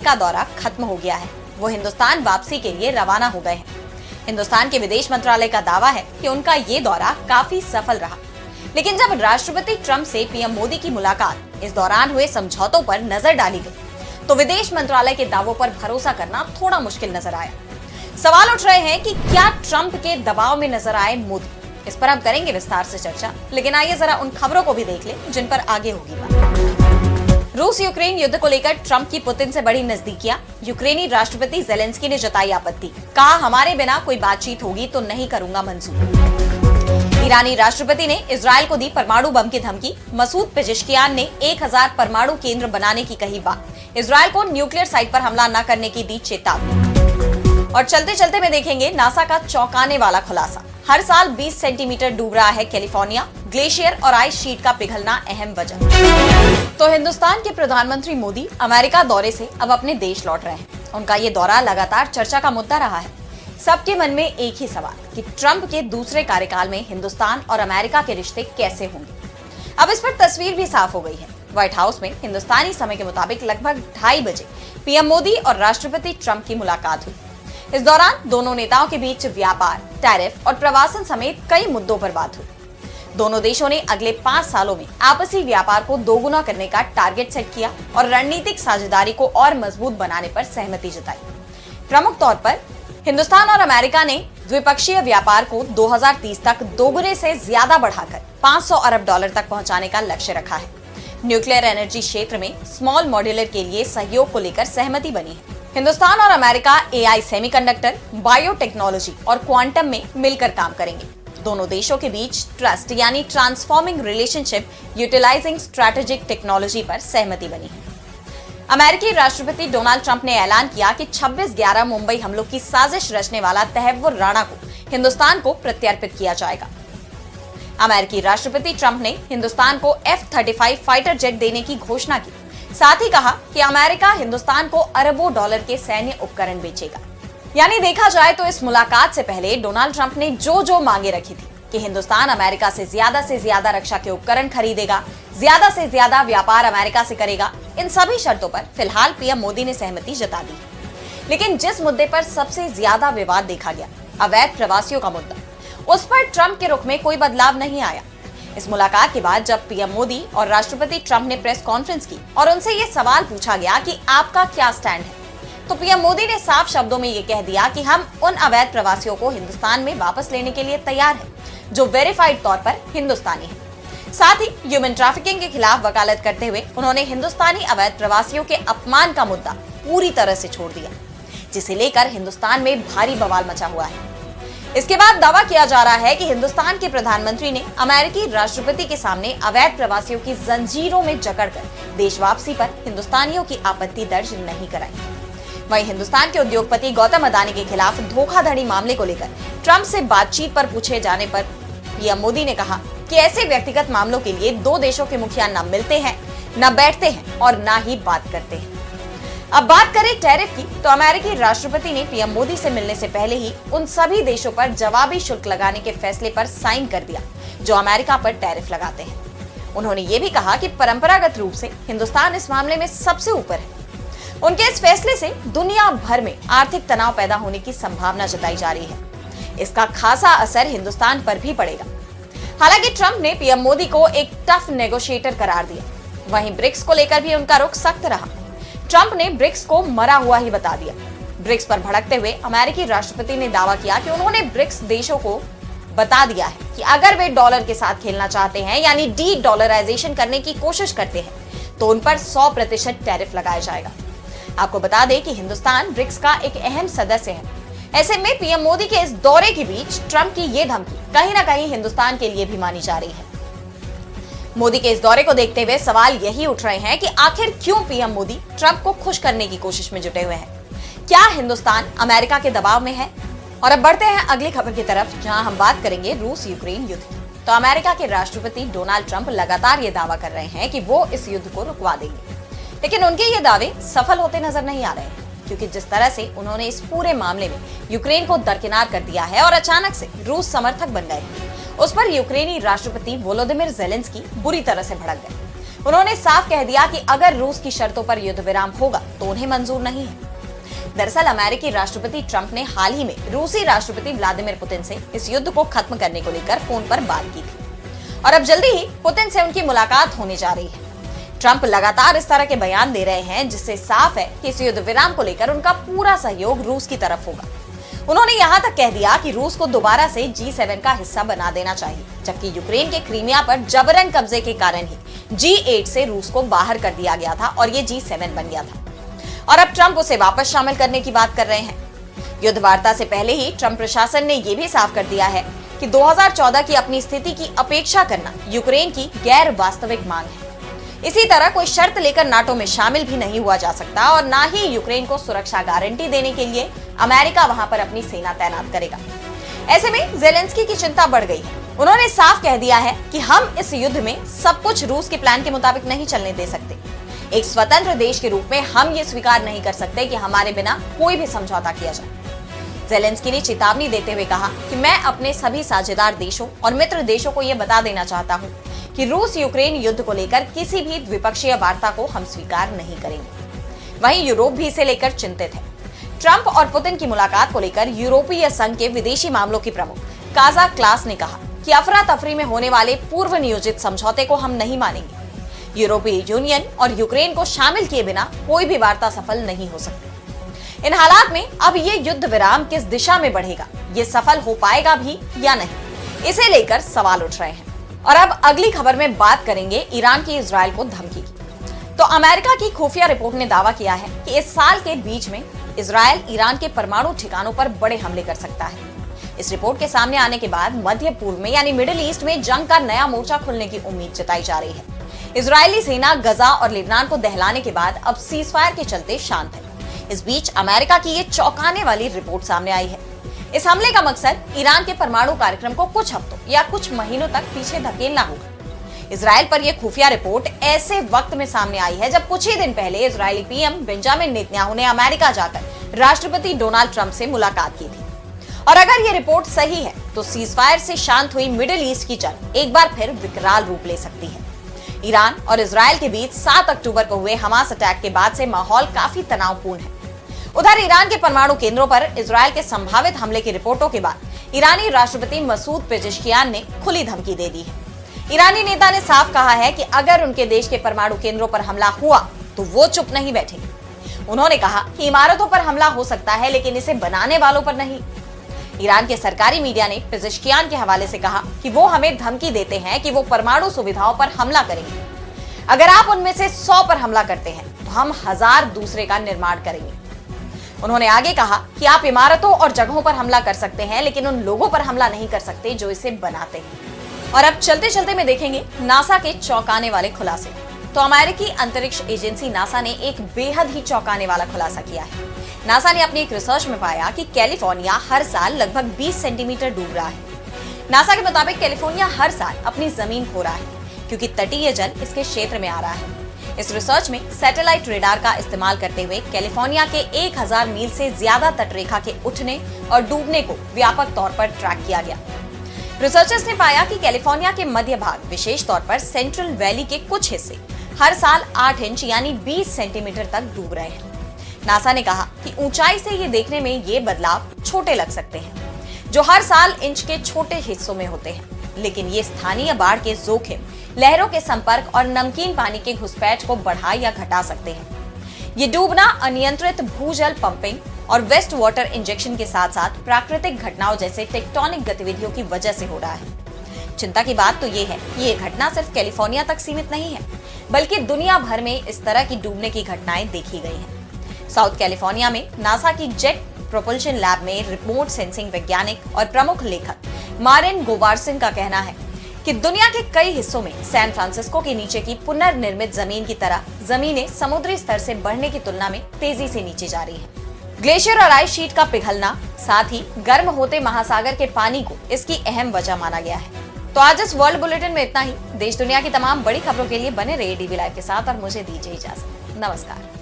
का दौरा खत्म हो गया है। वो हिंदुस्तान वापसी के लिए रवाना हो गए हैं। हिंदुस्तान के विदेश मंत्रालय का दावा है कि उनका ये दौरा काफी सफल रहा। लेकिन जब राष्ट्रपति ट्रंप से पीएम मोदी की मुलाकात, इस दौरान हुए समझौतों पर नजर डाली गई, तो विदेश मंत्रालय के दावों पर भरोसा करना थोड़ा मुश्किल नजर आया। सवाल उठ रहे हैं कि क्या ट्रंप के दबाव में नजर आए मोदी? इस पर हम करेंगे विस्तार से चर्चा, लेकिन आइए जरा उन खबरों को भी देख लें जिन पर आगे होगी बात। रूस यूक्रेन युद्ध को लेकर ट्रंप की पुतिन से बड़ी नजदीकियां। यूक्रेनी राष्ट्रपति जेलेंस्की ने जताई आपत्ति, कहा हमारे बिना कोई बातचीत होगी तो नहीं करूंगा मंजूर। ईरानी राष्ट्रपति ने इजरायल को दी परमाणु बम की धमकी। मसूद पेजेश्कियान ने 1000 परमाणु केंद्र बनाने की कही बात। इजरायल को न्यूक्लियर साइट पर हमला न करने की दी चेतावनी। और चलते चलते में देखेंगे नासा का चौंकाने वाला खुलासा। हर साल 20 सेंटीमीटर डूब रहा है कैलिफोर्निया। ग्लेशियर और आइस शीट का पिघलना अहम वजह। तो हिंदुस्तान के प्रधानमंत्री मोदी अमेरिका दौरे से अब अपने देश लौट रहे हैं। उनका ये दौरा लगातार चर्चा का मुद्दा रहा है। सबके मन में एक ही सवाल कि ट्रंप के दूसरे कार्यकाल में हिंदुस्तान और अमेरिका के रिश्ते कैसे होंगे। अब इस पर तस्वीर भी साफ हो गई है। व्हाइट हाउस में हिंदुस्तानी समय के मुताबिक लगभग 2:30 बजे पीएम मोदी और राष्ट्रपति ट्रंप की मुलाकात हुई। इस दौरान दोनों नेताओं के बीच व्यापार, टैरिफ और प्रवासन समेत कई मुद्दों पर बात हुई। दोनों देशों ने अगले 5 सालों में आपसी व्यापार को दोगुना करने का टारगेट सेट किया और रणनीतिक साझेदारी को और मजबूत बनाने पर सहमति जताई। प्रमुख तौर पर हिंदुस्तान और अमेरिका ने द्विपक्षीय व्यापार को 2030 तक दोगुने से ज्यादा बढ़ाकर $500 अरब तक पहुंचाने का लक्ष्य रखा है। न्यूक्लियर एनर्जी क्षेत्र में स्मॉल मॉड्यूलर के लिए सहयोग को लेकर सहमति बनी है। हिंदुस्तान और अमेरिका एआई, सेमीकंडक्टर, बायोटेक्नोलॉजी और क्वांटम में मिलकर काम करेंगे। दोनों देशों के बीच ट्रस्ट यानी transforming relationship utilising strategic technology पर सहमति बनी है। अमेरिकी राष्ट्रपति डोनाल्ड ट्रंप ने ऐलान किया कि 26/11 मुंबई हमलों की साजिश रचने वाला तहव्वुर राणा को हिंदुस्तान को प्रत्यर्पित किया जाएगा। अमेरिकी राष्ट्रपति ट्रंप ने हिंदुस्तान को F-35 फाइटर जेट देने की घोषणा की। साथ ही कहा कि अमेरिका हिंदुस्तान को अरबों डॉलर के सैन्य उपकरण बेचेगा। यानी देखा जाए तो इस मुलाकात से पहले डोनाल्ड ट्रंप ने जो मांगे रखी थी कि हिंदुस्तान अमेरिका से ज्यादा रक्षा के उपकरण खरीदेगा, ज्यादा से ज्यादा व्यापार अमेरिका से करेगा, इन सभी शर्तों पर फिलहाल पीएम मोदी ने सहमति जता दी। लेकिन जिस मुद्दे पर सबसे ज्यादा विवाद देखा गया, अवैध प्रवासियों का मुद्दा, उस पर ट्रंप के रुख में कोई बदलाव नहीं आया। इस मुलाकात के बाद जब पीएम मोदी और राष्ट्रपति ट्रंप ने प्रेस कॉन्फ्रेंस की और उनसे ये सवाल पूछा गया कि आपका क्या स्टैंड है, तो पीएम मोदी ने साफ शब्दों में ये कह दिया कि हम उन अवैध प्रवासियों को हिंदुस्तान में वापस लेने के लिए तैयार हैं जो वेरीफाइड तौर पर हिंदुस्तानी हैं। साथ ही ह्यूमन ट्रैफिकिंग के खिलाफ वकालत करते हुए उन्होंने हिंदुस्तानी अवैध प्रवासियों के अपमान का मुद्दा पूरी तरह से छोड़ दिया, जिसे लेकर हिंदुस्तान में भारी बवाल मचा हुआ है। इसके बाद दावा किया जा रहा है कि हिंदुस्तान के प्रधानमंत्री ने अमेरिकी राष्ट्रपति के सामने अवैध प्रवासियों की जंजीरों में जकड़कर देश वापसी पर हिंदुस्तानियों की आपत्ति दर्ज नहीं कराई। वहीं हिंदुस्तान के उद्योगपति गौतम अदानी के खिलाफ धोखाधड़ी मामले को लेकर ट्रंप से बातचीत पर पूछे जाने पर पीएम मोदी ने कहा कि ऐसे व्यक्तिगत मामलों के लिए दो देशों के मुखिया न मिलते हैं, न बैठते हैं और न ही बात करते हैं। अब बात करें टैरिफ की, तो अमेरिकी राष्ट्रपति ने पीएम मोदी से मिलने से पहले ही उन सभी देशों पर जवाबी शुल्क लगाने के फैसले पर साइन कर दिया जो अमेरिका पर टैरिफ लगाते हैं। उन्होंने ये भी कहा कि परंपरागत रूप से हिंदुस्तान इस मामले में सबसे ऊपर है। उनके इस फैसले से दुनिया भर में आर्थिक तनाव पैदा होने की संभावना जताई जा रही है। इसका खासा असर हिंदुस्तान पर भी पड़ेगा। हालांकि ट्रंप ने पीएम मोदी को एक टफ नेगोशिएटर करार दिया। वहीं ब्रिक्स को लेकर भी उनका रुख सख्त रहा। ट्रंप ने ब्रिक्स को मरा हुआ ही बता दिया। ब्रिक्स पर भड़कते हुए अमेरिकी राष्ट्रपति ने दावा किया कि उन्होंने ब्रिक्स देशों को बता दिया है कि अगर वे डॉलर के साथ खेलना चाहते हैं यानी डी-डॉलराइजेशन करने की कोशिश करते हैं तो उन पर 100% टैरिफ लगाया जाएगा। आपको बता दें कि हिंदुस्तान ब्रिक्स का एक अहम सदस्य है। ऐसे में पीएम मोदी के इस दौरे के बीच ट्रंप की ये धमकी कहीं ना कहीं हिंदुस्तान के लिए भी मानी जा रही है। मोदी के इस दौरे को देखते हुए सवाल यही उठ रहे हैं कि आखिर क्यों पीएम मोदी ट्रंप को खुश करने की कोशिश में जुटे हुए हैं। क्या हिंदुस्तान अमेरिका के दबाव में है? और अब बढ़ते हैं अगली खबर की तरफ, जहां हम बात करेंगे रूस यूक्रेन युद्ध की। तो अमेरिका के राष्ट्रपति डोनाल्ड ट्रंप लगातार ये दावा कर रहे हैं कि वो इस युद्ध को रुकवा देंगे, लेकिन उनके ये दावे सफल होते नजर नहीं आ रहे हैं, क्योंकि जिस तरह से उन्होंने इस पूरे मामले में यूक्रेन को दरकिनार कर दिया है और अचानक से रूस समर्थक बन गए, उस पर यूक्रेनी राष्ट्रपति वोलोदिमिर जेलेंस्की बुरी तरह से भड़क गए। उन्होंने साफ कह दिया कि अगर रूस की शर्तों पर युद्ध विराम होगा तो उन्हें मंजूर नहीं है। दरअसल अमेरिकी राष्ट्रपति ट्रंप ने हाल ही में रूसी राष्ट्रपति व्लादिमीर पुतिन से इस युद्ध को खत्म करने को लेकर फोन पर बात की थी और अब जल्दी ही पुतिन से उनकी मुलाकात होने जा रही है। ट्रंप लगातार इस तरह के बयान दे रहे हैं जिससे साफ है कि इस युद्ध विराम को लेकर उनका पूरा सहयोग रूस की तरफ होगा। उन्होंने यहां तक कह दिया कि रूस को दोबारा से G7 का हिस्सा बना देना चाहिए, जबकि यूक्रेन के क्रीमिया पर जबरन कब्जे के कारण ही G8 से रूस को बाहर कर दिया गया था और ये G7 बन गया था और अब ट्रंप उसे वापस शामिल करने की बात कर रहे हैं। युद्ध वार्ता से पहले ही ट्रंप प्रशासन ने यह भी साफ कर दिया है कि 2014 की अपनी स्थिति की अपेक्षा करना यूक्रेन की गैर वास्तविक मांग है। इसी तरह कोई शर्त लेकर नाटो में शामिल भी नहीं हुआ जा सकता और ना ही यूक्रेन को सुरक्षा गारंटी देने के लिए अमेरिका वहां पर अपनी सेना तैनात करेगा। ऐसे में ज़ेलेंस्की की चिंता बढ़ गई है। उन्होंने साफ कह दिया है कि हम इस युद्ध में सब कुछ रूस के प्लान के मुताबिक नहीं चलने दे सकते। एक स्वतंत्र देश के रूप में हम ये स्वीकार नहीं कर सकते कि हमारे बिना कोई भी समझौता किया जाए। ज़ेलेंस्की ने चेतावनी देते हुए कहा कि मैं अपने सभी साझेदार देशों और मित्र देशों को यह बता देना चाहता हूं कि रूस यूक्रेन युद्ध को लेकर किसी भी द्विपक्षीय वार्ता को हम स्वीकार नहीं करेंगे। वहीं यूरोप भी इसे लेकर चिंतित है। ट्रंप और पुतिन की मुलाकात को लेकर यूरोपीय संघ के विदेशी मामलों की प्रमुख काजा क्लास ने कहा कि अफरा तफरी में होने वाले पूर्व नियोजित समझौते को हम नहीं मानेंगे। यूरोपीय यूनियन और यूक्रेन को शामिल किए बिना कोई भी वार्ता सफल नहीं हो सकती। इन हालात में अब ये युद्ध विराम किस दिशा में बढ़ेगा, ये सफल हो पाएगा भी या नहीं, इसे लेकर सवाल उठ रहे हैं। और अब अगली खबर में बात करेंगे ईरान की इजराइल को धमकी की। तो अमेरिका की खुफिया रिपोर्ट ने दावा किया है कि इस साल के बीच में इजराइल ईरान के परमाणु ठिकानों पर बड़े हमले कर सकता है। इस रिपोर्ट के सामने आने के बाद मध्य पूर्व में यानी मिडिल ईस्ट में जंग का नया मोर्चा खुलने की उम्मीद जताई जा रही है। इजरायली सेना गजा और लेबनान को दहलाने के बाद अब सीजफायर के चलते शांत है। इस बीच अमेरिका की ये चौंकाने वाली रिपोर्ट सामने आई है। इस हमले का मकसद ईरान के परमाणु कार्यक्रम को कुछ हफ्तों या कुछ महीनों तक पीछे धकेलना होगा। इजराइल पर यह खुफिया रिपोर्ट ऐसे वक्त में सामने आई है जब कुछ ही दिन पहले इजरायली पीएम बेंजामिन नेतन्याहू ने अमेरिका जाकर राष्ट्रपति डोनाल्ड ट्रंप से मुलाकात की थी। और अगर ये रिपोर्ट सही है तो सीजफायर से शांत हुई मिडिल ईस्ट की जंग एक बार फिर विकराल रूप ले सकती है। ईरान और इजराइल के बीच 7 अक्टूबर को हुए हमास अटैक के बाद से माहौल काफी तनावपूर्ण है। उधर ईरान के परमाणु केंद्रों पर इजराइल के संभावित हमले की रिपोर्टों के बाद ईरानी राष्ट्रपति मसूद पेजेश्कियान ने खुली धमकी दे दी है। ईरानी नेता ने साफ कहा है कि अगर उनके देश के परमाणु केंद्रों पर हमला हुआ तो वो चुप नहीं बैठेंगे। उन्होंने कहा कि इमारतों पर हमला हो सकता है लेकिन इसे बनाने वालों पर नहीं। ईरान के सरकारी मीडिया ने पेजेश्कियान के हवाले से कहा कि वो हमें धमकी देते हैं कि वो परमाणु सुविधाओं पर हमला करेंगे। अगर आप उनमें से 100 पर हमला करते हैं तो हम 1000 दूसरे का निर्माण करेंगे। उन्होंने आगे कहा कि आप इमारतों और जगहों पर हमला कर सकते हैं लेकिन उन लोगों पर हमला नहीं कर सकते जो इसे बनाते हैं। और अब चलते चलते में देखेंगे नासा के चौंकाने वाले खुलासे। तो अमेरिकी अंतरिक्ष एजेंसी नासा ने एक बेहद ही चौंकाने वाला खुलासा किया है। नासा ने अपनी एक रिसर्च में पाया कि कैलिफोर्निया हर साल लगभग 20 सेंटीमीटर डूब रहा है। नासा के मुताबिक कैलिफोर्निया हर साल अपनी जमीन खो रहा है क्योंकि तटीय जल इसके क्षेत्र में आ रहा है। इस रिसर्च में सैटेलाइट रेडार का इस्तेमाल करते हुए कैलिफोर्निया के 1000 मील से ज्यादा तटरेखा के उठने और डूबने को व्यापक तौर पर ट्रैक किया गया। रिसर्चर्स ने पाया कि कैलिफोर्निया के मध्य भाग, विशेष तौर पर सेंट्रल वैली के कुछ हिस्से हर साल 8 इंच यानी 20 सेंटीमीटर तक डूब रहे हैं। नासा ने कहा कि ऊंचाई से ये देखने में ये बदलाव छोटे लग सकते हैं जो हर साल इंच के छोटे हिस्सों में होते हैं, लेकिन ये स्थानीय बाढ़ के जोखिम, लहरों के संपर्क और नमकीन पानी के घुसपैठ को बढ़ा या घटा सकते हैं। ये डूबना अनियंत्रित भूजल पंपिंग और वेस्ट वाटर इंजेक्शन के साथ साथ प्राकृतिक घटनाओं जैसे टेक्टोनिक गतिविधियों की वजह से हो रहा है। चिंता की बात तो ये है कि ये घटना सिर्फ कैलिफोर्निया तक सीमित नहीं है, बल्कि दुनिया भर में इस तरह की डूबने की घटनाएं देखी गई हैं। साउथ कैलिफोर्निया में नासा की जेट प्रोपल्शन लैब में रिमोट सेंसिंग वैज्ञानिक और प्रमुख लेखक मारिन गोवार्सिन का कहना है कि दुनिया के कई हिस्सों में सैन फ्रांसिस्को के नीचे की पुनर्निर्मित जमीन की तरह जमीनें समुद्री स्तर से बढ़ने की तुलना में तेजी से नीचे जा रही है। ग्लेशियर और आइस शीट का पिघलना, साथ ही गर्म होते महासागर के पानी को इसकी अहम वजह माना गया है। तो आज इस वर्ल्ड बुलेटिन में इतना ही। देश दुनिया की तमाम बड़ी खबरों के लिए बने रहिए डीवी लाइव के साथ और मुझे दीजिए इजाजत। नमस्कार।